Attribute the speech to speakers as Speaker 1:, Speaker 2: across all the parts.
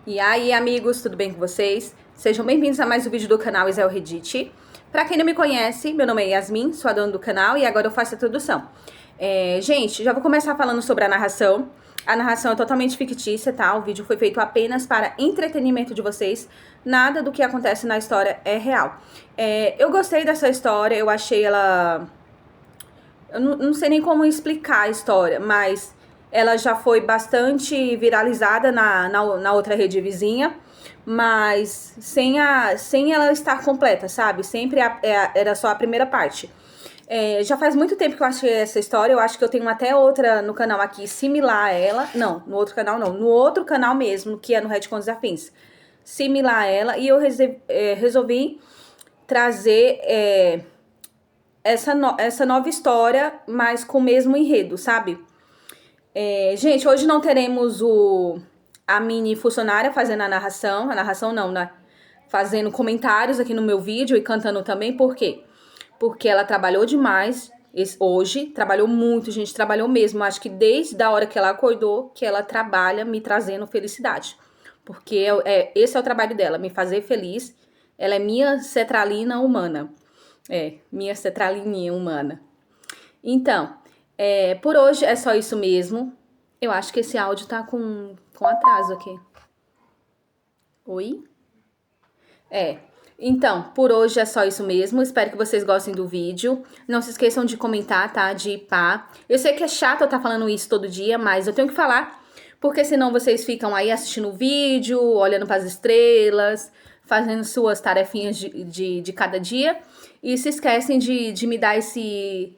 Speaker 1: E aí, amigos, tudo bem com vocês? Sejam bem-vindos a mais um vídeo do canal Isel Reddit. Pra quem não me conhece, meu nome é Yasmin, sou a dona do canal e agora eu faço a introdução. Gente, já vou começar falando sobre a narração. A narração é totalmente fictícia, tá? O vídeo foi feito apenas para entretenimento de vocês. Nada do que acontece na história é real. Eu gostei dessa história, eu achei ela... Eu não sei nem como explicar a história, mas ela já foi bastante viralizada na outra rede vizinha, mas sem ela estar completa, sabe? Sempre era só a primeira parte. Já faz muito tempo que eu achei essa história. Eu acho que eu tenho até outra no canal aqui similar a ela. Não, no outro canal não. No outro canal mesmo, que é no Retcons Afins. Similar a ela. E eu resolvi trazer essa nova história, mas com o mesmo enredo, sabe? Gente, hoje não teremos a mini funcionária fazendo a narração não, né? Fazendo comentários aqui no meu vídeo e cantando também, por quê? Porque ela trabalhou demais hoje, trabalhou muito, gente, trabalhou mesmo. Acho que desde a hora que ela acordou, que ela trabalha me trazendo felicidade. Porque esse é o trabalho dela, me fazer feliz. Ela é minha cetralina humana. Minha cetralininha humana. Então, por hoje é só isso mesmo. Eu acho que esse áudio tá com atraso aqui. Oi? Então, por hoje é só isso mesmo. Espero que vocês gostem do vídeo. Não se esqueçam de comentar, tá? De pá. Eu sei que é chato eu estar falando isso todo dia, mas eu tenho que falar. Porque senão vocês ficam aí assistindo o vídeo, olhando para as estrelas, fazendo suas tarefinhas de cada dia. E se esquecem de me dar esse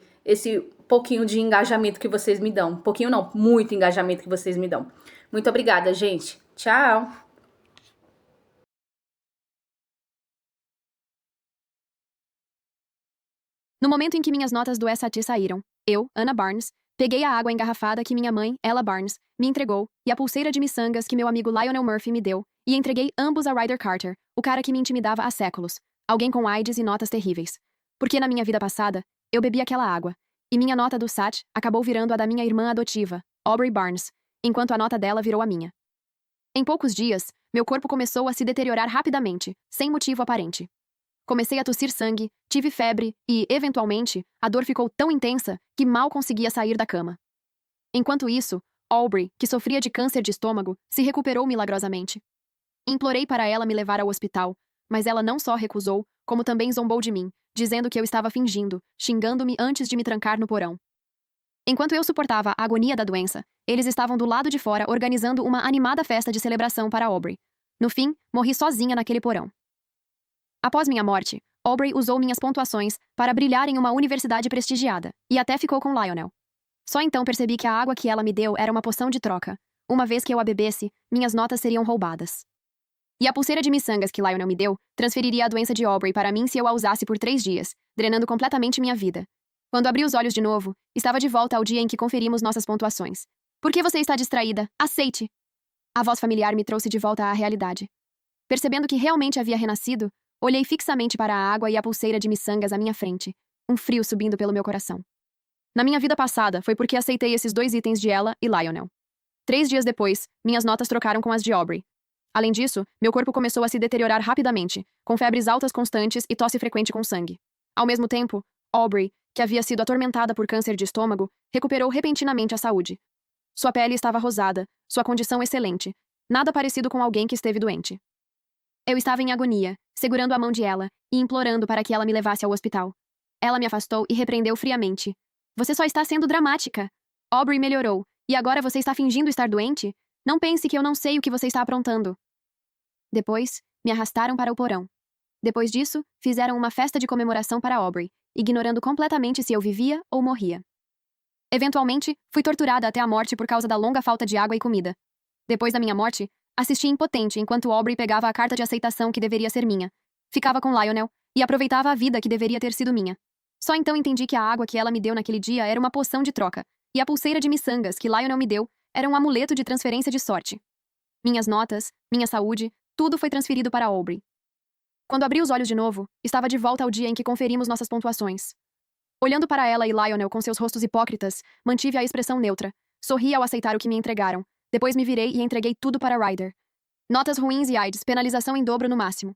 Speaker 1: pouquinho de engajamento que vocês me dão. Pouquinho não, muito engajamento que vocês me dão. Muito obrigada, gente. Tchau!
Speaker 2: No momento em que minhas notas do SAT saíram, eu, Anna Barnes, peguei a água engarrafada que minha mãe, Ella Barnes, me entregou e a pulseira de miçangas que meu amigo Lionel Murphy me deu e entreguei ambos a Ryder Carter, o cara que me intimidava há séculos, alguém com AIDS e notas terríveis. Porque na minha vida passada, eu bebi aquela água, e minha nota do SAT acabou virando a da minha irmã adotiva, Aubrey Barnes, enquanto a nota dela virou a minha. Em poucos dias, meu corpo começou a se deteriorar rapidamente, sem motivo aparente. Comecei a tossir sangue, tive febre e, eventualmente, a dor ficou tão intensa que mal conseguia sair da cama. Enquanto isso, Aubrey, que sofria de câncer de estômago, se recuperou milagrosamente. Implorei para ela me levar ao hospital, mas ela não só recusou, como também zombou de mim, dizendo que eu estava fingindo, xingando-me antes de me trancar no porão. Enquanto eu suportava a agonia da doença, eles estavam do lado de fora organizando uma animada festa de celebração para Aubrey. No fim, morri sozinha naquele porão. Após minha morte, Aubrey usou minhas pontuações para brilhar em uma universidade prestigiada, e até ficou com Lionel. Só então percebi que a água que ela me deu era uma poção de troca. Uma vez que eu a bebesse, minhas notas seriam roubadas. E a pulseira de miçangas que Lionel me deu transferiria a doença de Aubrey para mim se eu a usasse por 3 dias, drenando completamente minha vida. Quando abri os olhos de novo, estava de volta ao dia em que conferimos nossas pontuações. Por que você está distraída? Aceite! A voz familiar me trouxe de volta à realidade. Percebendo que realmente havia renascido, olhei fixamente para a água e a pulseira de miçangas à minha frente, um frio subindo pelo meu coração. Na minha vida passada, foi porque aceitei esses 2 itens de ela e Lionel. 3 dias depois, minhas notas trocaram com as de Aubrey. Além disso, meu corpo começou a se deteriorar rapidamente, com febres altas constantes e tosse frequente com sangue. Ao mesmo tempo, Aubrey, que havia sido atormentada por câncer de estômago, recuperou repentinamente a saúde. Sua pele estava rosada, sua condição excelente, nada parecido com alguém que esteve doente. Eu estava em agonia, segurando a mão de ela e implorando para que ela me levasse ao hospital. Ela me afastou e repreendeu friamente. Você só está sendo dramática. Aubrey melhorou, e agora você está fingindo estar doente? Não pense que eu não sei o que você está aprontando. Depois, me arrastaram para o porão. Depois disso, fizeram uma festa de comemoração para Aubrey, ignorando completamente se eu vivia ou morria. Eventualmente, fui torturada até a morte por causa da longa falta de água e comida. Depois da minha morte, assisti impotente enquanto Aubrey pegava a carta de aceitação que deveria ser minha, ficava com Lionel e aproveitava a vida que deveria ter sido minha. Só então entendi que a água que ela me deu naquele dia era uma poção de troca, e a pulseira de miçangas que Lionel me deu era um amuleto de transferência de sorte. Minhas notas, minha saúde, tudo foi transferido para Aubrey. Quando abri os olhos de novo, estava de volta ao dia em que conferimos nossas pontuações. Olhando para ela e Lionel com seus rostos hipócritas, mantive a expressão neutra, sorri ao aceitar o que me entregaram. Depois me virei e entreguei tudo para Ryder. Notas ruins e AIDS, penalização em dobro no máximo.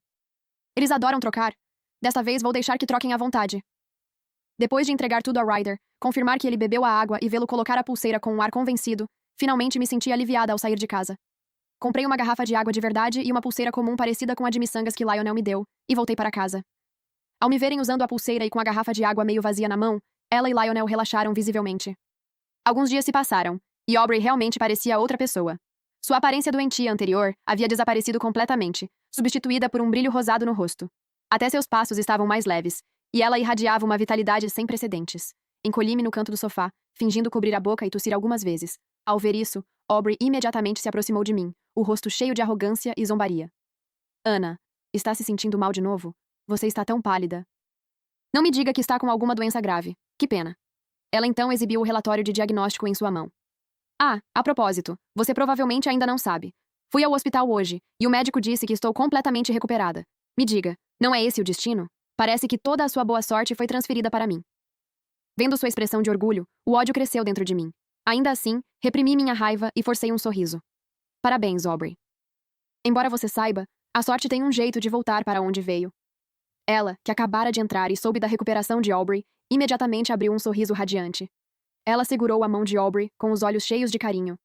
Speaker 2: Eles adoram trocar. Desta vez vou deixar que troquem à vontade. Depois de entregar tudo a Ryder, confirmar que ele bebeu a água e vê-lo colocar a pulseira com um ar convencido, finalmente me senti aliviada ao sair de casa. Comprei uma garrafa de água de verdade e uma pulseira comum parecida com a de miçangas que Lionel me deu, e voltei para casa. Ao me verem usando a pulseira e com a garrafa de água meio vazia na mão, ela e Lionel relaxaram visivelmente. Alguns dias se passaram, e Aubrey realmente parecia outra pessoa. Sua aparência doentia anterior havia desaparecido completamente, substituída por um brilho rosado no rosto. Até seus passos estavam mais leves, e ela irradiava uma vitalidade sem precedentes. Encolhi-me no canto do sofá, fingindo cobrir a boca e tossir algumas vezes. Ao ver isso, Aubrey imediatamente se aproximou de mim, o rosto cheio de arrogância e zombaria. Ana, está se sentindo mal de novo? Você está tão pálida. Não me diga que está com alguma doença grave. Que pena. Ela então exibiu o relatório de diagnóstico em sua mão. Ah, a propósito, você provavelmente ainda não sabe. Fui ao hospital hoje, e o médico disse que estou completamente recuperada. Me diga, não é esse o destino? Parece que toda a sua boa sorte foi transferida para mim. Vendo sua expressão de orgulho, o ódio cresceu dentro de mim. Ainda assim, reprimi minha raiva e forcei um sorriso. Parabéns, Aubrey. Embora você saiba, a sorte tem um jeito de voltar para onde veio. Ela, que acabara de entrar e soube da recuperação de Aubrey, imediatamente abriu um sorriso radiante. Ela segurou a mão de Aubrey com os olhos cheios de carinho.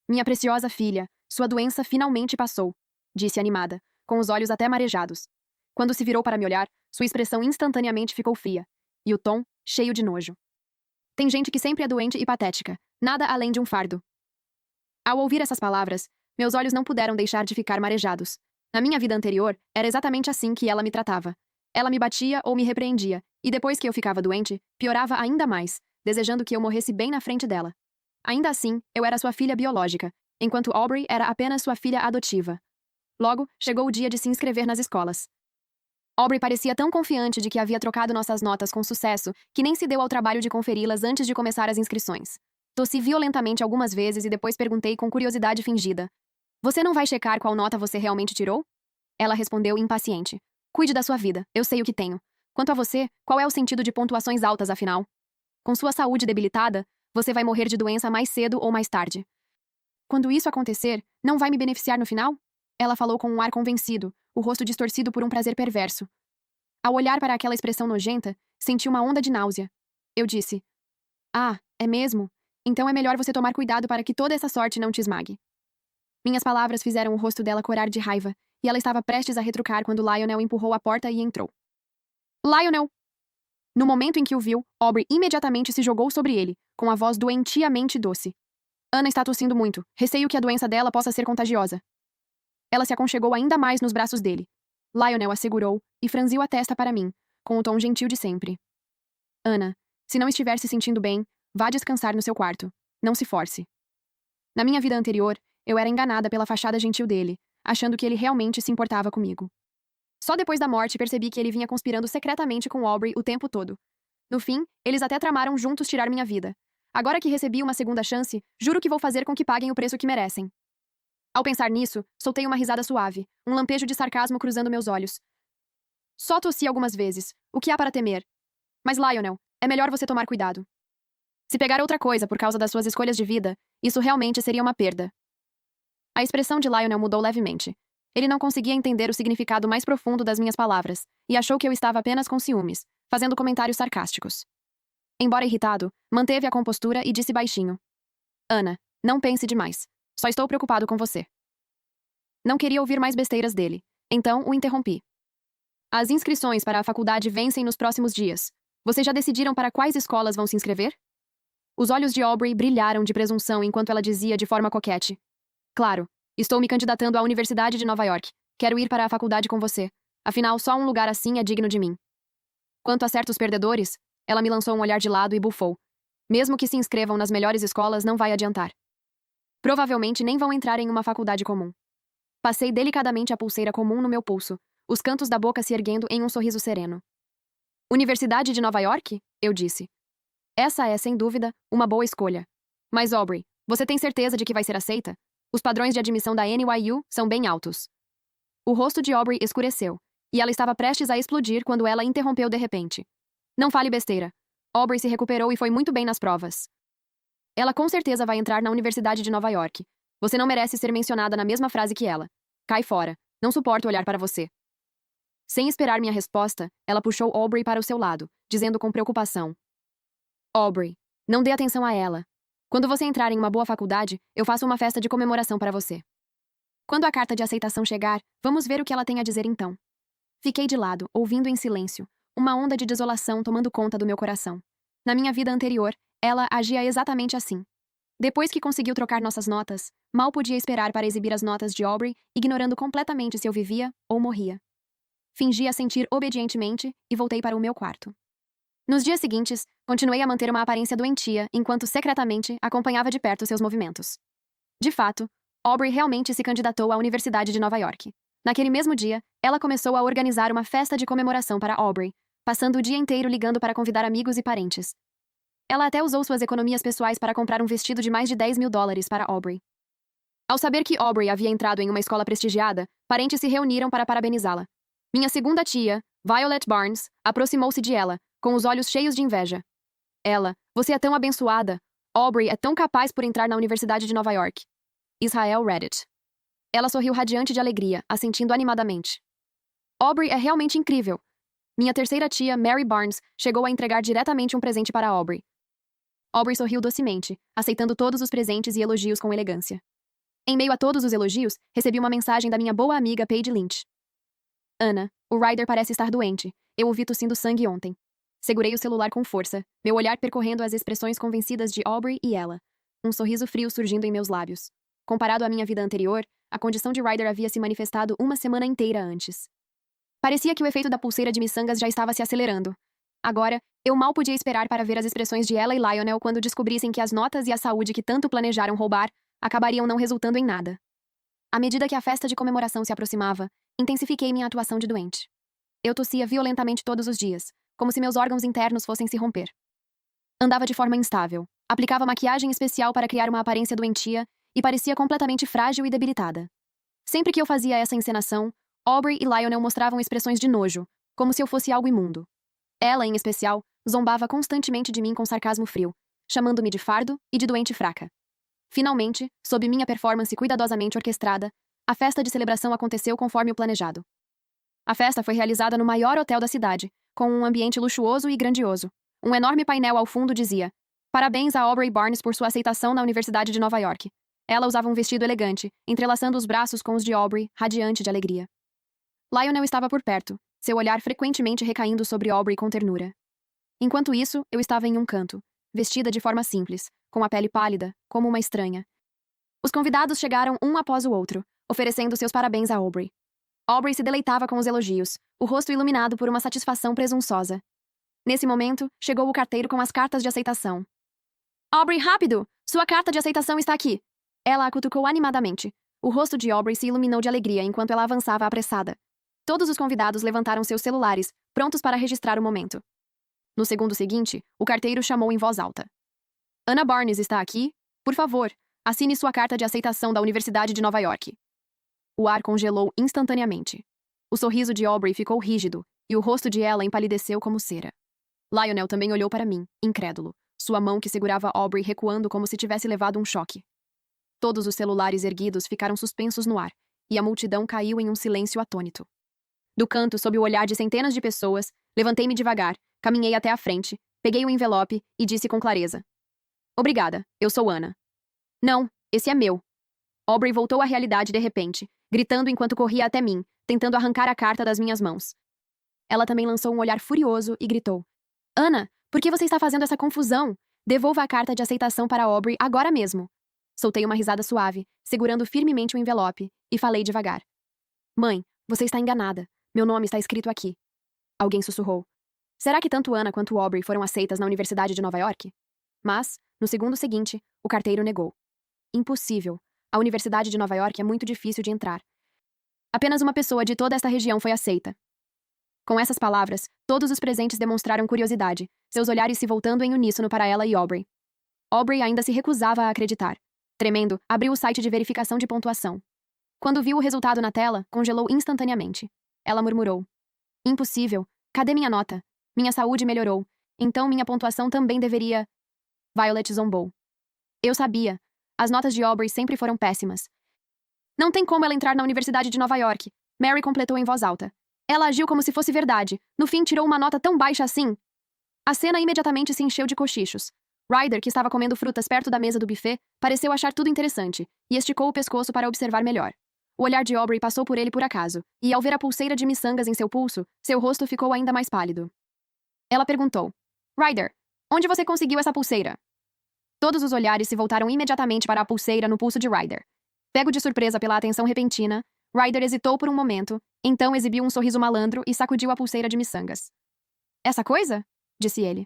Speaker 2: Minha preciosa filha, sua doença finalmente passou, disse animada, com os olhos até marejados. Quando se virou para me olhar, sua expressão instantaneamente ficou fria, e o tom, cheio de nojo. Tem gente que sempre é doente e patética, nada além de um fardo. Ao ouvir essas palavras, meus olhos não puderam deixar de ficar marejados. Na minha vida anterior, era exatamente assim que ela me tratava. Ela me batia ou me repreendia, e depois que eu ficava doente, piorava ainda mais, desejando que eu morresse bem na frente dela. Ainda assim, eu era sua filha biológica, enquanto Aubrey era apenas sua filha adotiva. Logo, chegou o dia de se inscrever nas escolas. Aubrey parecia tão confiante de que havia trocado nossas notas com sucesso que nem se deu ao trabalho de conferi-las antes de começar as inscrições. Tossi violentamente algumas vezes e depois perguntei com curiosidade fingida. Você não vai checar qual nota você realmente tirou? Ela respondeu impaciente. Cuide da sua vida, eu sei o que tenho. Quanto a você, qual é o sentido de pontuações altas, afinal? Com sua saúde debilitada, você vai morrer de doença mais cedo ou mais tarde. Quando isso acontecer, não vai me beneficiar no final? Ela falou com um ar convencido, o rosto distorcido por um prazer perverso. Ao olhar para aquela expressão nojenta, senti uma onda de náusea. Eu disse: Ah, é mesmo? Então é melhor você tomar cuidado para que toda essa sorte não te esmague. Minhas palavras fizeram o rosto dela corar de raiva, e ela estava prestes a retrucar quando Lionel empurrou a porta e entrou. Lionel! No momento em que o viu, Aubrey imediatamente se jogou sobre ele, com a voz doentiamente doce. Ana está tossindo muito. Receio que a doença dela possa ser contagiosa. Ela se aconchegou ainda mais nos braços dele. Lionel a segurou e franziu a testa para mim, com o tom gentil de sempre. Ana, se não estiver se sentindo bem, vá descansar no seu quarto. Não se force. Na minha vida anterior, eu era enganada pela fachada gentil dele, achando que ele realmente se importava comigo. Só depois da morte percebi que ele vinha conspirando secretamente com Aubrey o tempo todo. No fim, eles até tramaram juntos tirar minha vida. Agora que recebi uma segunda chance, juro que vou fazer com que paguem o preço que merecem. Ao pensar nisso, soltei uma risada suave, um lampejo de sarcasmo cruzando meus olhos. Só tossi algumas vezes. O que há para temer? Mas, Lionel, é melhor você tomar cuidado. Se pegar outra coisa por causa das suas escolhas de vida, isso realmente seria uma perda. A expressão de Lionel mudou levemente. Ele não conseguia entender o significado mais profundo das minhas palavras, e achou que eu estava apenas com ciúmes, fazendo comentários sarcásticos. Embora irritado, manteve a compostura e disse baixinho: Ana, não pense demais. Só estou preocupado com você. Não queria ouvir mais besteiras dele, então o interrompi. As inscrições para a faculdade vencem nos próximos dias. Vocês já decidiram para quais escolas vão se inscrever? Os olhos de Aubrey brilharam de presunção enquanto ela dizia de forma coquete: Claro, estou me candidatando à Universidade de Nova York. Quero ir para a faculdade com você. Afinal, só um lugar assim é digno de mim. Quanto a certos perdedores, ela me lançou um olhar de lado e bufou. Mesmo que se inscrevam nas melhores escolas, não vai adiantar. Provavelmente nem vão entrar em uma faculdade comum. Passei delicadamente a pulseira comum no meu pulso, os cantos da boca se erguendo em um sorriso sereno. Universidade de Nova York? Eu disse. Essa é, sem dúvida, uma boa escolha. Mas, Aubrey, você tem certeza de que vai ser aceita? Os padrões de admissão da NYU são bem altos. O rosto de Aubrey escureceu, e ela estava prestes a explodir quando ela interrompeu de repente. Não fale besteira. Aubrey se recuperou e foi muito bem nas provas. Ela com certeza vai entrar na Universidade de Nova York. Você não merece ser mencionada na mesma frase que ela. Cai fora. Não suporto olhar para você. Sem esperar minha resposta, ela puxou Aubrey para o seu lado, dizendo com preocupação: Aubrey, não dê atenção a ela. Quando você entrar em uma boa faculdade, eu faço uma festa de comemoração para você. Quando a carta de aceitação chegar, vamos ver o que ela tem a dizer então. Fiquei de lado, ouvindo em silêncio, uma onda de desolação tomando conta do meu coração. Na minha vida anterior, ela agia exatamente assim. Depois que conseguiu trocar nossas notas, mal podia esperar para exibir as notas de Aubrey, ignorando completamente se eu vivia ou morria. Fingi assentir obedientemente e voltei para o meu quarto. Nos dias seguintes, continuei a manter uma aparência doentia enquanto secretamente acompanhava de perto seus movimentos. De fato, Aubrey realmente se candidatou à Universidade de Nova York. Naquele mesmo dia, ela começou a organizar uma festa de comemoração para Aubrey, passando o dia inteiro ligando para convidar amigos e parentes. Ela até usou suas economias pessoais para comprar um vestido de mais de $10.000 para Aubrey. Ao saber que Aubrey havia entrado em uma escola prestigiada, parentes se reuniram para parabenizá-la. Minha segunda tia, Violet Barnes, aproximou-se de ela, com os olhos cheios de inveja. Ela, você é tão abençoada. Aubrey é tão capaz por entrar na Universidade de Nova York. Israel Reddit. Ela sorriu radiante de alegria, assentindo animadamente. Aubrey é realmente incrível. Minha terceira tia, Mary Barnes, chegou a entregar diretamente um presente para Aubrey. Aubrey sorriu docemente, aceitando todos os presentes e elogios com elegância. Em meio a todos os elogios, recebi uma mensagem da minha boa amiga Paige Lynch. Ana, o Ryder parece estar doente. Eu o vi tossindo sangue ontem. Segurei o celular com força, meu olhar percorrendo as expressões convencidas de Aubrey e ela. Um sorriso frio surgindo em meus lábios. Comparado à minha vida anterior, a condição de Ryder havia se manifestado uma semana inteira antes. Parecia que o efeito da pulseira de miçangas já estava se acelerando. Agora, eu mal podia esperar para ver as expressões de ela e Lionel quando descobrissem que as notas e a saúde que tanto planejaram roubar acabariam não resultando em nada. À medida que a festa de comemoração se aproximava, intensifiquei minha atuação de doente. Eu tossia violentamente todos os dias, como se meus órgãos internos fossem se romper. Andava de forma instável, aplicava maquiagem especial para criar uma aparência doentia e parecia completamente frágil e debilitada. Sempre que eu fazia essa encenação, Aubrey e Lionel mostravam expressões de nojo, como se eu fosse algo imundo. Ela, em especial, zombava constantemente de mim com sarcasmo frio, chamando-me de fardo e de doente fraca. Finalmente, sob minha performance cuidadosamente orquestrada, a festa de celebração aconteceu conforme o planejado. A festa foi realizada no maior hotel da cidade, com um ambiente luxuoso e grandioso. Um enorme painel ao fundo dizia: Parabéns a Aubrey Barnes por sua aceitação na Universidade de Nova York. Ela usava um vestido elegante, entrelaçando os braços com os de Aubrey, radiante de alegria. Lionel estava por perto, seu olhar frequentemente recaindo sobre Aubrey com ternura. Enquanto isso, eu estava em um canto, vestida de forma simples, com a pele pálida, como uma estranha. Os convidados chegaram um após o outro, oferecendo seus parabéns a Aubrey. Aubrey se deleitava com os elogios, o rosto iluminado por uma satisfação presunçosa. Nesse momento, chegou o carteiro com as cartas de aceitação. Aubrey, rápido! Sua carta de aceitação está aqui! Ela a cutucou animadamente. O rosto de Aubrey se iluminou de alegria enquanto ela avançava apressada. Todos os convidados levantaram seus celulares, prontos para registrar o momento. No segundo seguinte, o carteiro chamou em voz alta. Ana Barnes está aqui? Por favor, assine sua carta de aceitação da Universidade de Nova York. O ar congelou instantaneamente. O sorriso de Aubrey ficou rígido, e o rosto de ela empalideceu como cera. Lionel também olhou para mim, incrédulo, sua mão que segurava Aubrey recuando como se tivesse levado um choque. Todos os celulares erguidos ficaram suspensos no ar, e a multidão caiu em um silêncio atônito. Do canto, sob o olhar de centenas de pessoas, levantei-me devagar, caminhei até a frente, peguei o envelope e disse com clareza: Obrigada, eu sou Ana. Não, esse é meu. Aubrey voltou à realidade de repente, gritando enquanto corria até mim, tentando arrancar a carta das minhas mãos. Ela também lançou um olhar furioso e gritou: Ana, por que você está fazendo essa confusão? Devolva a carta de aceitação para Aubrey agora mesmo. Soltei uma risada suave, segurando firmemente o envelope, e falei devagar: Mãe, você está enganada. Meu nome está escrito aqui. Alguém sussurrou: Será que tanto Ana quanto Aubrey foram aceitas na Universidade de Nova York? Mas, no segundo seguinte, o carteiro negou. Impossível. A Universidade de Nova York é muito difícil de entrar. Apenas uma pessoa de toda esta região foi aceita. Com essas palavras, todos os presentes demonstraram curiosidade, seus olhares se voltando em uníssono para ela e Aubrey. Aubrey ainda se recusava a acreditar. Tremendo, abriu o site de verificação de pontuação. Quando viu o resultado na tela, congelou instantaneamente. Ela murmurou: Impossível. Cadê minha nota? Minha saúde melhorou. Então minha pontuação também deveria... Violet zombou. Eu sabia. As notas de Aubrey sempre foram péssimas. Não tem como ela entrar na Universidade de Nova York, Mary completou em voz alta. Ela agiu como se fosse verdade. No fim, tirou uma nota tão baixa assim. A cena imediatamente se encheu de cochichos. Ryder, que estava comendo frutas perto da mesa do buffet, pareceu achar tudo interessante e esticou o pescoço para observar melhor. O olhar de Aubrey passou por ele por acaso, e ao ver a pulseira de miçangas em seu pulso, seu rosto ficou ainda mais pálido. Ela perguntou: Ryder, onde você conseguiu essa pulseira? Todos os olhares se voltaram imediatamente para a pulseira no pulso de Ryder. Pego de surpresa pela atenção repentina, Ryder hesitou por um momento, então exibiu um sorriso malandro e sacudiu a pulseira de miçangas. Essa coisa? Disse ele.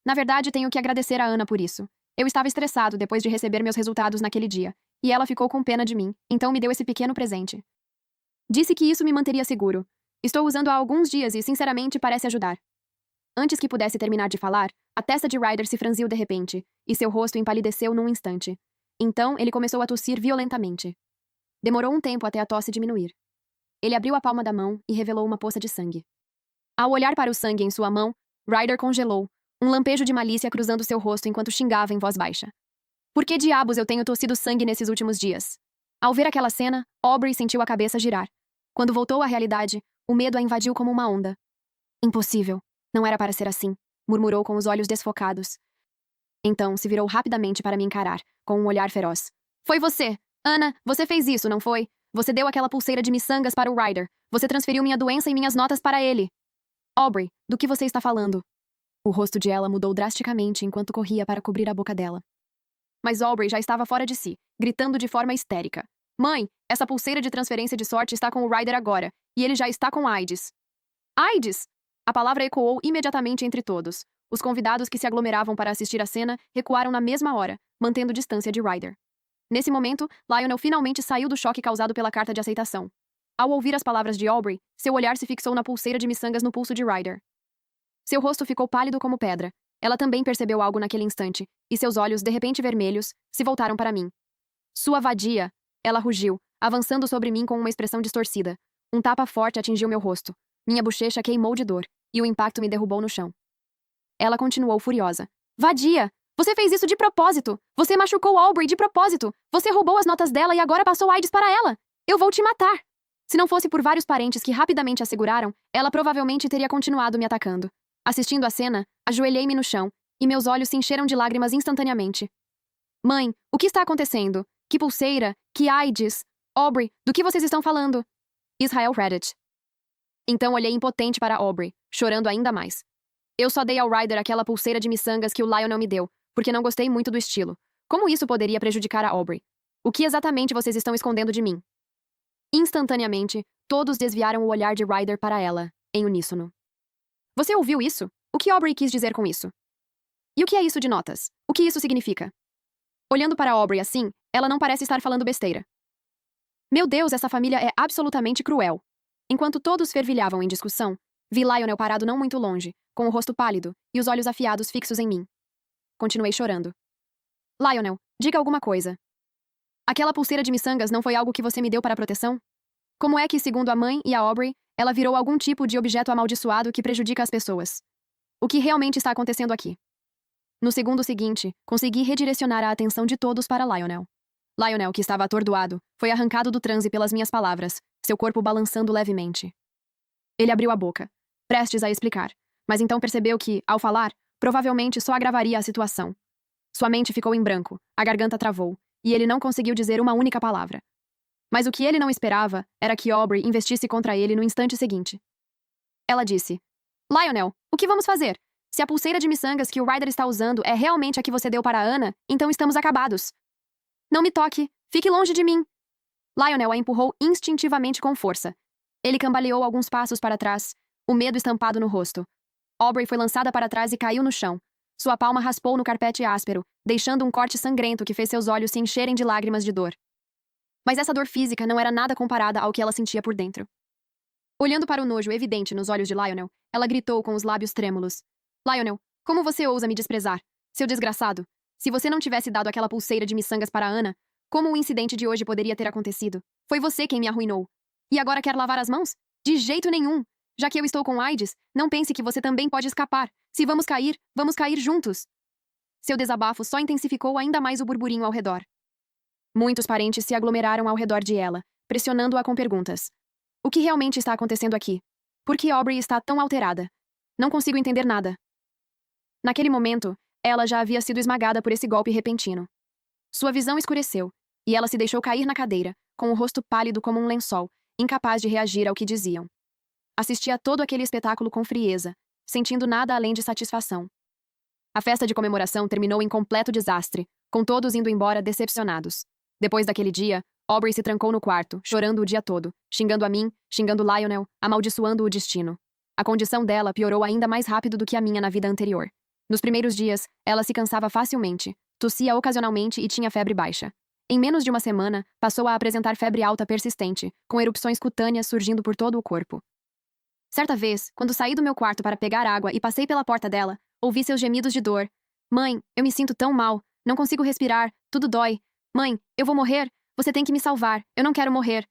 Speaker 2: Na verdade, tenho que agradecer a Ana por isso. Eu estava estressado depois de receber meus resultados naquele dia, e ela ficou com pena de mim, então me deu esse pequeno presente. Disse que isso me manteria seguro. Estou usando há alguns dias e, sinceramente, parece ajudar. Antes que pudesse terminar de falar, a testa de Ryder se franziu de repente, e seu rosto empalideceu num instante. Então, ele começou a tossir violentamente. Demorou um tempo até a tosse diminuir. Ele abriu a palma da mão e revelou uma poça de sangue. Ao olhar para o sangue em sua mão, Ryder congelou, um lampejo de malícia cruzando seu rosto enquanto xingava em voz baixa. Por que diabos eu tenho tossido sangue nesses últimos dias? Ao ver aquela cena, Aubrey sentiu a cabeça girar. Quando voltou à realidade, o medo a invadiu como uma onda. Impossível. Não era para ser assim, murmurou com os olhos desfocados. Então, se virou rapidamente para me encarar, com um olhar feroz. Foi você! Ana, você fez isso, não foi? Você deu aquela pulseira de miçangas para o Ryder. Você transferiu minha doença e minhas notas para ele. Aubrey, do que você está falando? O rosto de ela mudou drasticamente enquanto corria para cobrir a boca dela. Mas Aubrey já estava fora de si, gritando de forma histérica. Mãe, essa pulseira de transferência de sorte está com o Ryder agora, e ele já está com AIDS. AIDS! A palavra ecoou imediatamente entre todos. Os convidados que se aglomeravam para assistir à cena recuaram na mesma hora, mantendo distância de Ryder. Nesse momento, Lionel finalmente saiu do choque causado pela carta de aceitação. Ao ouvir as palavras de Aubrey, seu olhar se fixou na pulseira de miçangas no pulso de Ryder. Seu rosto ficou pálido como pedra. Ela também percebeu algo naquele instante, e seus olhos, de repente vermelhos, se voltaram para mim. Sua vadia! Ela rugiu, avançando sobre mim com uma expressão distorcida. Um tapa forte atingiu meu rosto. Minha bochecha queimou de dor, e o impacto me derrubou no chão. Ela continuou furiosa. Vadia! Você fez isso de propósito! Você machucou Aubrey de propósito! Você roubou as notas dela e agora passou AIDS para ela! Eu vou te matar! Se não fosse por vários parentes que rapidamente a seguraram, ela provavelmente teria continuado me atacando. Assistindo a cena, ajoelhei-me no chão, e meus olhos se encheram de lágrimas instantaneamente. Mãe, o que está acontecendo? Que pulseira? Que AIDS? Aubrey, do que vocês estão falando? Israel Reddit. Então olhei impotente para Aubrey, chorando ainda mais. Eu só dei ao Ryder aquela pulseira de miçangas que o Lionel me deu, porque não gostei muito do estilo. Como isso poderia prejudicar a Aubrey? O que exatamente vocês estão escondendo de mim? Instantaneamente, todos desviaram o olhar de Ryder para ela, em uníssono. Você ouviu isso? O que Aubrey quis dizer com isso? E o que é isso de notas? O que isso significa? Olhando para Aubrey assim, ela não parece estar falando besteira. Meu Deus, essa família é absolutamente cruel. Enquanto todos fervilhavam em discussão, vi Lionel parado não muito longe, com o rosto pálido e os olhos afiados fixos em mim. Continuei chorando. Lionel, diga alguma coisa. Aquela pulseira de miçangas não foi algo que você me deu para proteção? Como é que, segundo a mãe e a Aubrey, ela virou algum tipo de objeto amaldiçoado que prejudica as pessoas? O que realmente está acontecendo aqui? No segundo seguinte, consegui redirecionar a atenção de todos para Lionel. Lionel, que estava atordoado, foi arrancado do transe pelas minhas palavras, seu corpo balançando levemente. Ele abriu a boca, prestes a explicar, mas então percebeu que, ao falar, provavelmente só agravaria a situação. Sua mente ficou em branco, a garganta travou, e ele não conseguiu dizer uma única palavra. Mas o que ele não esperava era que Aubrey investisse contra ele no instante seguinte. Ela disse: Lionel, o que vamos fazer? Se a pulseira de miçangas que o Ryder está usando é realmente a que você deu para a Ana, então estamos acabados. Não me toque! Fique longe de mim! Lionel a empurrou instintivamente com força. Ele cambaleou alguns passos para trás, o medo estampado no rosto. Aubrey foi lançada para trás e caiu no chão. Sua palma raspou no carpete áspero, deixando um corte sangrento que fez seus olhos se encherem de lágrimas de dor. Mas essa dor física não era nada comparada ao que ela sentia por dentro. Olhando para o nojo evidente nos olhos de Lionel, ela gritou com os lábios trêmulos. Lionel, como você ousa me desprezar? Seu desgraçado! Se você não tivesse dado aquela pulseira de miçangas para Ana, como o incidente de hoje poderia ter acontecido? Foi você quem me arruinou. E agora quer lavar as mãos? De jeito nenhum! Já que eu estou com AIDS, não pense que você também pode escapar. Se vamos cair juntos. Seu desabafo só intensificou ainda mais o burburinho ao redor. Muitos parentes se aglomeraram ao redor de ela, pressionando-a com perguntas. O que realmente está acontecendo aqui? Por que Aubrey está tão alterada? Não consigo entender nada. Naquele momento, ela já havia sido esmagada por esse golpe repentino. Sua visão escureceu, e ela se deixou cair na cadeira, com o rosto pálido como um lençol, incapaz de reagir ao que diziam. Assistia a todo aquele espetáculo com frieza, sentindo nada além de satisfação. A festa de comemoração terminou em completo desastre, com todos indo embora decepcionados. Depois daquele dia, Aubrey se trancou no quarto, chorando o dia todo, xingando a mim, xingando Lionel, amaldiçoando o destino. A condição dela piorou ainda mais rápido do que a minha na vida anterior. Nos primeiros dias, ela se cansava facilmente, tossia ocasionalmente e tinha febre baixa. Em menos de uma semana, passou a apresentar febre alta persistente, com erupções cutâneas surgindo por todo o corpo. Certa vez, quando saí do meu quarto para pegar água e passei pela porta dela, ouvi seus gemidos de dor. Mãe, eu me sinto tão mal, não consigo respirar, tudo dói. Mãe, eu vou morrer, você tem que me salvar, eu não quero morrer.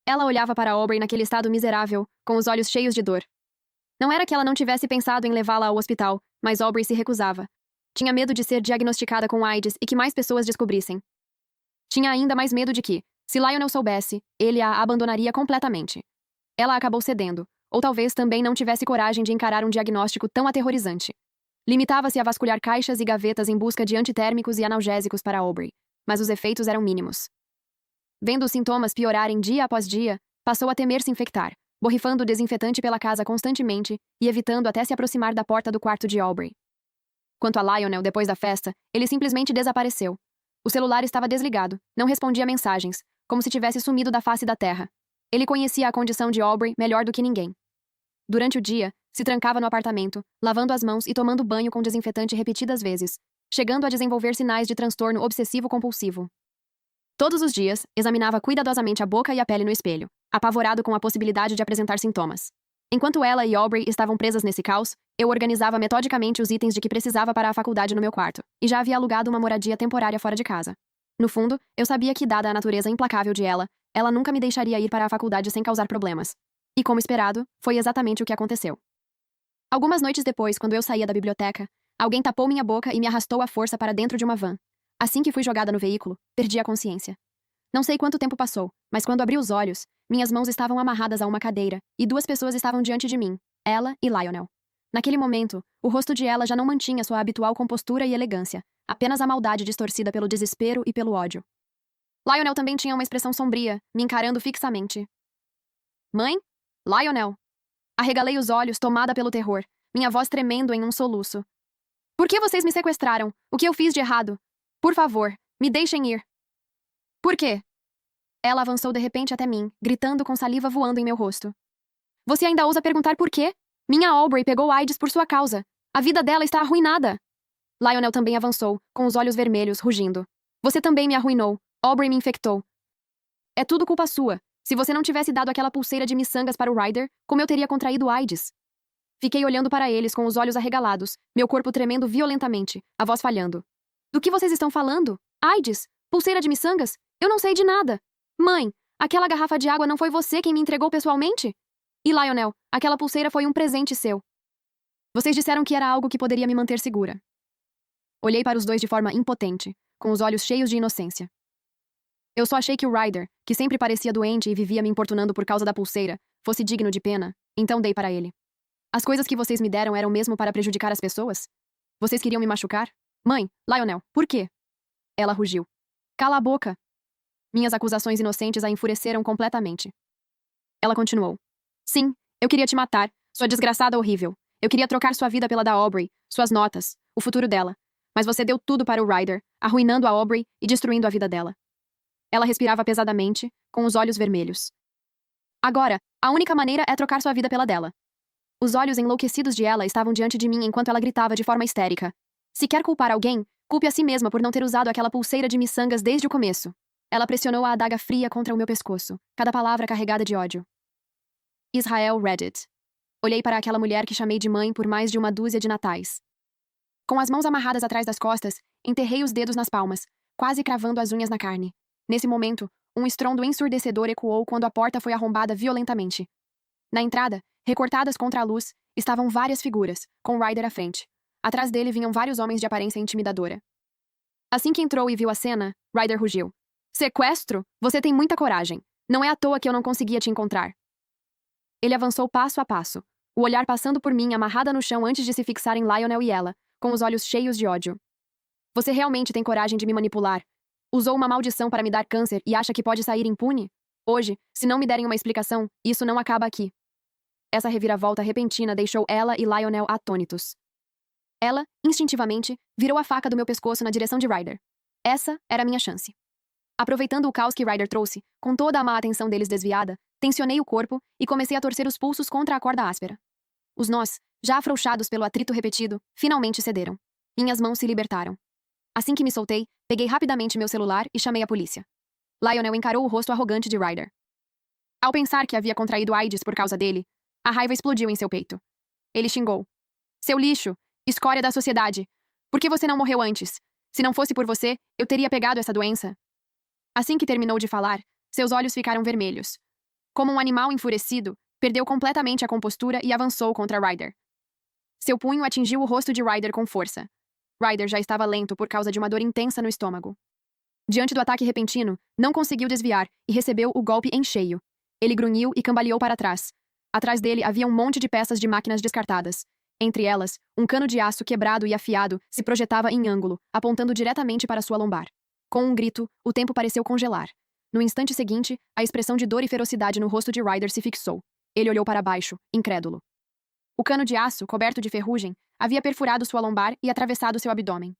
Speaker 2: Ela olhava para Aubrey naquele estado miserável, com os olhos cheios de dor. Não era que ela não tivesse pensado em levá-la ao hospital, mas Aubrey se recusava. Tinha medo de ser diagnosticada com AIDS e que mais pessoas descobrissem. Tinha ainda mais medo de que, se Lionel soubesse, ele a abandonaria completamente. Ela acabou cedendo, ou talvez também não tivesse coragem de encarar um diagnóstico tão aterrorizante. Limitava-se a vasculhar caixas e gavetas em busca de antitérmicos e analgésicos para Aubrey, mas os efeitos eram mínimos. Vendo os sintomas piorarem dia após dia, passou a temer se infectar, borrifando desinfetante pela casa constantemente e evitando até se aproximar da porta do quarto de Aubrey. Quanto a Lionel, depois da festa, ele simplesmente desapareceu. O celular estava desligado, não respondia mensagens, como se tivesse sumido da face da terra. Ele conhecia a condição de Aubrey melhor do que ninguém. Durante o dia, se trancava no apartamento, lavando as mãos e tomando banho com desinfetante repetidas vezes, chegando a desenvolver sinais de transtorno obsessivo-compulsivo. Todos os dias, examinava cuidadosamente a boca e a pele no espelho, apavorado com a possibilidade de apresentar sintomas. Enquanto ela e Aubrey estavam presas nesse caos, eu organizava metodicamente os itens de que precisava para a faculdade no meu quarto, e já havia alugado uma moradia temporária fora de casa. No fundo, eu sabia que, dada a natureza implacável de ela nunca me deixaria ir para a faculdade sem causar problemas. E como esperado, foi exatamente o que aconteceu. Algumas noites depois, quando eu saía da biblioteca, alguém tapou minha boca e me arrastou à força para dentro de uma van. Assim que fui jogada no veículo, perdi a consciência. Não sei quanto tempo passou, mas quando abri os olhos, minhas mãos estavam amarradas a uma cadeira e duas pessoas estavam diante de mim, ela e Lionel. Naquele momento, o rosto de ela já não mantinha sua habitual compostura e elegância, apenas a maldade distorcida pelo desespero e pelo ódio. Lionel também tinha uma expressão sombria, me encarando fixamente. Mãe? Lionel? Arregalei os olhos, tomada pelo terror, minha voz tremendo em um soluço. Por que vocês me sequestraram? O que eu fiz de errado? Por favor, me deixem ir. Por quê? Ela avançou de repente até mim, gritando com saliva voando em meu rosto. Você ainda ousa perguntar por quê? Minha Aubrey pegou AIDS por sua causa. A vida dela está arruinada. Lionel também avançou, com os olhos vermelhos, rugindo. Você também me arruinou. Aubrey me infectou. É tudo culpa sua. Se você não tivesse dado aquela pulseira de miçangas para o Ryder, como eu teria contraído AIDS? Fiquei olhando para eles com os olhos arregalados, meu corpo tremendo violentamente, a voz falhando. Do que vocês estão falando? AIDS? Pulseira de miçangas? Eu não sei de nada. Mãe, aquela garrafa de água não foi você quem me entregou pessoalmente? E Lionel, aquela pulseira foi um presente seu. Vocês disseram que era algo que poderia me manter segura. Olhei para os dois de forma impotente, com os olhos cheios de inocência. Eu só achei que o Ryder, que sempre parecia doente e vivia me importunando por causa da pulseira, fosse digno de pena, então dei para ele. As coisas que vocês me deram eram mesmo para prejudicar as pessoas? Vocês queriam me machucar? Mãe, Lionel, por quê? Ela rugiu. Cala a boca. Minhas acusações inocentes a enfureceram completamente. Ela continuou. Sim, eu queria te matar, sua desgraçada horrível. Eu queria trocar sua vida pela da Aubrey, suas notas, o futuro dela. Mas você deu tudo para o Ryder, arruinando a Aubrey e destruindo a vida dela. Ela respirava pesadamente, com os olhos vermelhos. Agora, a única maneira é trocar sua vida pela dela. Os olhos enlouquecidos de ela estavam diante de mim enquanto ela gritava de forma histérica. Se quer culpar alguém, culpe a si mesma por não ter usado aquela pulseira de miçangas desde o começo. Ela pressionou a adaga fria contra o meu pescoço, cada palavra carregada de ódio. Israel Reddit. Olhei para aquela mulher que chamei de mãe por mais de uma dúzia de natais. Com as mãos amarradas atrás das costas, enterrei os dedos nas palmas, quase cravando as unhas na carne. Nesse momento, um estrondo ensurdecedor ecoou quando a porta foi arrombada violentamente. Na entrada, recortadas contra a luz, estavam várias figuras, com Ryder à frente. Atrás dele vinham vários homens de aparência intimidadora. Assim que entrou e viu a cena, Ryder rugiu. Sequestro? Você tem muita coragem. Não é à toa que eu não conseguia te encontrar. Ele avançou passo a passo, o olhar passando por mim amarrada no chão antes de se fixar em Lionel e ela, com os olhos cheios de ódio. Você realmente tem coragem de me manipular? Usou uma maldição para me dar câncer e acha que pode sair impune? Hoje, se não me derem uma explicação, isso não acaba aqui. Essa reviravolta repentina deixou ela e Lionel atônitos. Ela, instintivamente, virou a faca do meu pescoço na direção de Ryder. Essa era a minha chance. Aproveitando o caos que Ryder trouxe, com toda a má atenção deles desviada, tensionei o corpo e comecei a torcer os pulsos contra a corda áspera. Os nós, já afrouxados pelo atrito repetido, finalmente cederam. Minhas mãos se libertaram. Assim que me soltei, peguei rapidamente meu celular e chamei a polícia. Lionel encarou o rosto arrogante de Ryder. Ao pensar que havia contraído AIDS por causa dele, a raiva explodiu em seu peito. Ele xingou. Seu lixo! Escória da sociedade! Por que você não morreu antes? Se não fosse por você, eu teria pegado essa doença. Assim que terminou de falar, seus olhos ficaram vermelhos. Como um animal enfurecido, perdeu completamente a compostura e avançou contra Ryder. Seu punho atingiu o rosto de Ryder com força. Ryder já estava lento por causa de uma dor intensa no estômago. Diante do ataque repentino, não conseguiu desviar e recebeu o golpe em cheio. Ele grunhiu e cambaleou para trás. Atrás dele havia um monte de peças de máquinas descartadas. Entre elas, um cano de aço quebrado e afiado se projetava em ângulo, apontando diretamente para sua lombar. Com um grito, o tempo pareceu congelar. No instante seguinte, a expressão de dor e ferocidade no rosto de Ryder se fixou. Ele olhou para baixo, incrédulo. O cano de aço, coberto de ferrugem, havia perfurado sua lombar e atravessado seu abdômen.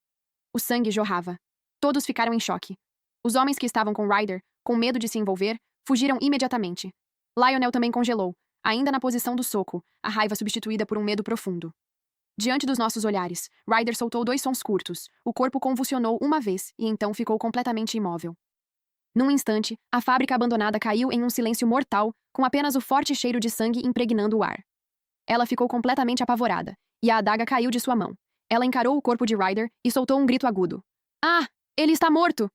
Speaker 2: O sangue jorrava. Todos ficaram em choque. Os homens que estavam com Ryder, com medo de se envolver, fugiram imediatamente. Lionel também congelou, ainda na posição do soco, a raiva substituída por um medo profundo. Diante dos nossos olhares, Ryder soltou 2 sons curtos, o corpo convulsionou uma vez e então ficou completamente imóvel. Num instante, a fábrica abandonada caiu em um silêncio mortal, com apenas o forte cheiro de sangue impregnando o ar. Ela ficou completamente apavorada, e a adaga caiu de sua mão. Ela encarou o corpo de Ryder e soltou um grito agudo. Ah! Ele está morto!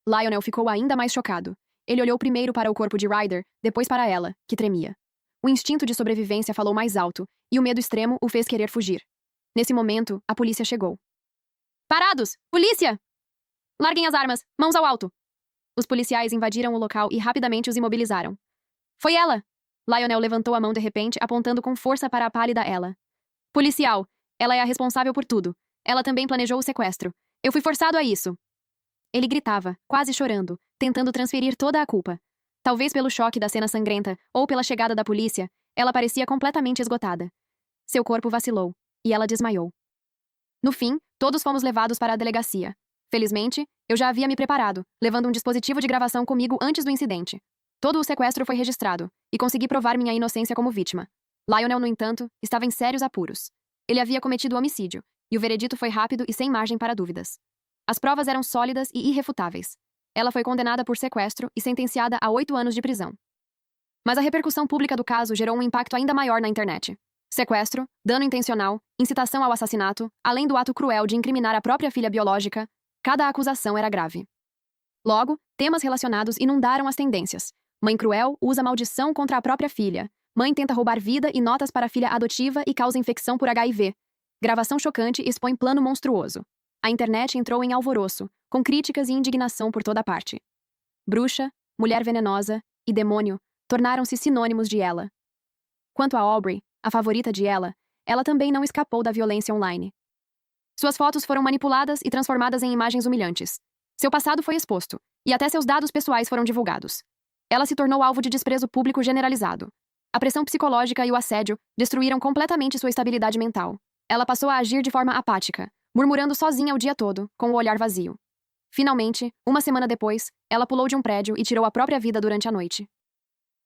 Speaker 2: Lionel ficou ainda mais chocado. Ele olhou primeiro para o corpo de Ryder, depois para ela, que tremia. O instinto de sobrevivência falou mais alto, e o medo extremo o fez querer fugir. Nesse momento, a polícia chegou. Parados! Polícia! Larguem as armas! Mãos ao alto! Os policiais invadiram o local e rapidamente os imobilizaram. Foi ela! Lionel levantou a mão de repente, apontando com força para a pálida ela. Policial! Ela é a responsável por tudo. Ela também planejou o sequestro. Eu fui forçado a isso. Ele gritava, quase chorando, tentando transferir toda a culpa. Talvez pelo choque da cena sangrenta ou pela chegada da polícia, ela parecia completamente esgotada. Seu corpo vacilou, e ela desmaiou. No fim, todos fomos levados para a delegacia. Felizmente, eu já havia me preparado, levando um dispositivo de gravação comigo antes do incidente. Todo o sequestro foi registrado, e consegui provar minha inocência como vítima. Lionel, no entanto, estava em sérios apuros. Ele havia cometido homicídio, e o veredito foi rápido e sem margem para dúvidas. As provas eram sólidas e irrefutáveis. Ela foi condenada por sequestro e sentenciada a 8 anos de prisão. Mas a repercussão pública do caso gerou um impacto ainda maior na internet. Sequestro, dano intencional, incitação ao assassinato, além do ato cruel de incriminar a própria filha biológica, cada acusação era grave. Logo, temas relacionados inundaram as tendências. Mãe cruel usa maldição contra a própria filha. Mãe tenta roubar vida e notas para filha adotiva e causa infecção por HIV. Gravação chocante expõe plano monstruoso. A internet entrou em alvoroço, com críticas e indignação por toda parte. Bruxa, mulher venenosa e demônio tornaram-se sinônimos de ela. Quanto a Aubrey, a favorita de ela também não escapou da violência online. Suas fotos foram manipuladas e transformadas em imagens humilhantes. Seu passado foi exposto, e até seus dados pessoais foram divulgados. Ela se tornou alvo de desprezo público generalizado. A pressão psicológica e o assédio destruíram completamente sua estabilidade mental. Ela passou a agir de forma apática, murmurando sozinha o dia todo, com o olhar vazio. Finalmente, uma semana depois, ela pulou de um prédio e tirou a própria vida durante a noite.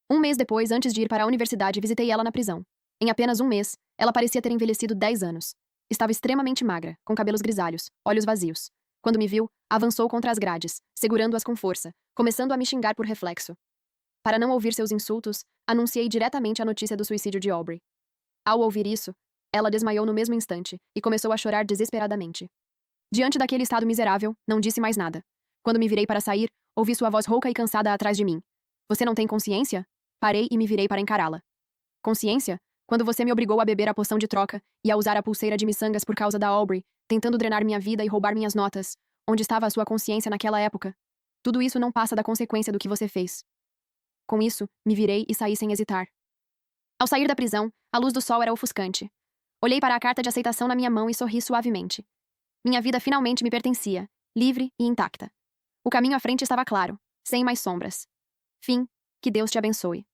Speaker 2: Um mês depois, antes de ir para a universidade, visitei ela na prisão. Em apenas um mês, ela parecia ter envelhecido 10 anos. Estava extremamente magra, com cabelos grisalhos, olhos vazios. Quando me viu, avançou contra as grades, segurando-as com força, começando a me xingar por reflexo. Para não ouvir seus insultos, anunciei diretamente a notícia do suicídio de Aubrey. Ao ouvir isso, ela desmaiou no mesmo instante e começou a chorar desesperadamente. Diante daquele estado miserável, não disse mais nada. Quando me virei para sair, ouvi sua voz rouca e cansada atrás de mim. Você não tem consciência? Parei e me virei para encará-la. Consciência? Quando você me obrigou a beber a poção de troca e a usar a pulseira de miçangas por causa da Aubrey, tentando drenar minha vida e roubar minhas notas. Onde estava a sua consciência naquela época? Tudo isso não passa da consequência do que você fez. Com isso, me virei e saí sem hesitar. Ao sair da prisão, a luz do sol era ofuscante. Olhei para a carta de aceitação na minha mão e sorri suavemente. Minha vida finalmente me pertencia, livre e intacta. O caminho à frente estava claro, sem mais sombras. Fim, que Deus te abençoe.